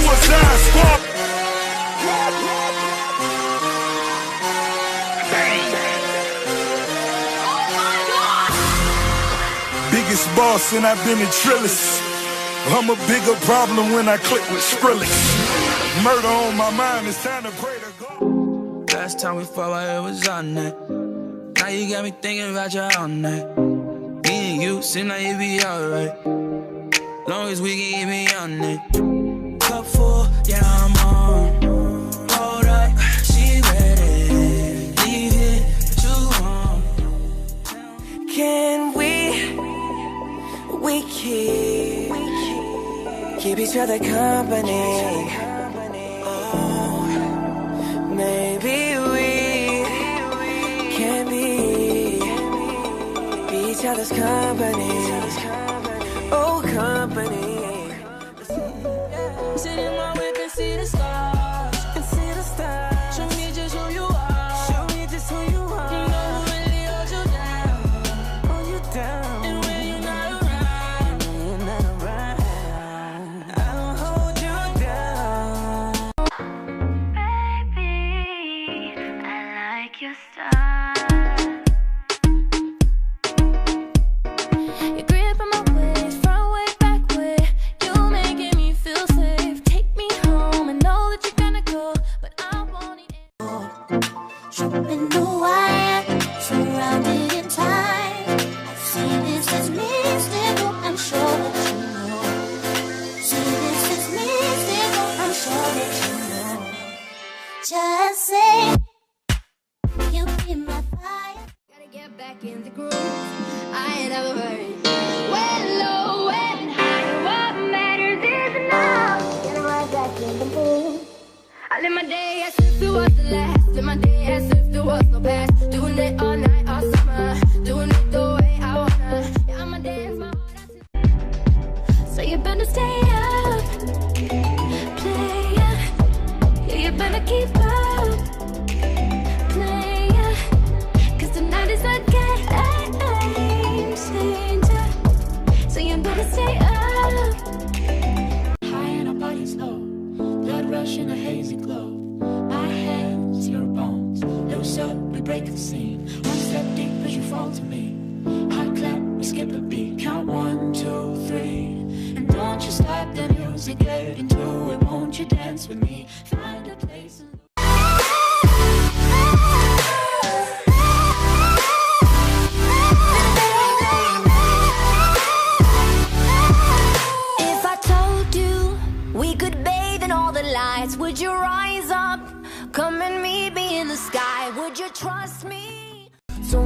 Suicide Squad. Biggest boss and I've been in Trillis. I'm a bigger problem when I click with Skrillex. Murder on my mind, it's time to pray to God. Last time we fought, my head was on that. Now you got me thinking about you all night. Me and you, seem like you be alright. Long as we can get me on it. Cup full, yeah, I'm on. Hold up, she ready. Leave it too long. Can we keep each other company? Oh, maybe we can be each other's company. Oh, company. Sit in my whip and see the stars. And see the stars. Show me just who you are. Show me just who you are. You know who really holds you down. Hold you down. And when you're not around, You're not around, I'll hold you down. Baby, I like your style. you're gripping my waist, front way, back way. You making me feel safe. Take me home and know that you're gonna go, but I want it. Jumping the wire, surrounded in time. See, this is mystical, I'm sure that you know. See, this is mystical, I'm sure that you know. Just say, you be my fire. Gotta get back in the groove. I ain't never worried. When low, when high, what matters is enough. Get right back in the mood. I live my day as if it was the last. Live my day as if there was no past. Doing it all night, all summer. Doing it the way I wanna. Yeah, I'ma dance my heart out to. So you better stay up, player. Yeah, you better keep up, player. 'Cause tonight is a game changer. So you better stay up. High and our bodies low, blood rush in a hazy glow. My hands, your bones, loose up, we break the scene. One step deep as you fall to me. High clap, we skip a beat. Count 1, 2, 3. And don't you stop the music, get into it. Won't you dance with me? Find a place. If I told you we could bathe in all the lights, would you rise up? Come and meet me in the sky. Would you trust me? So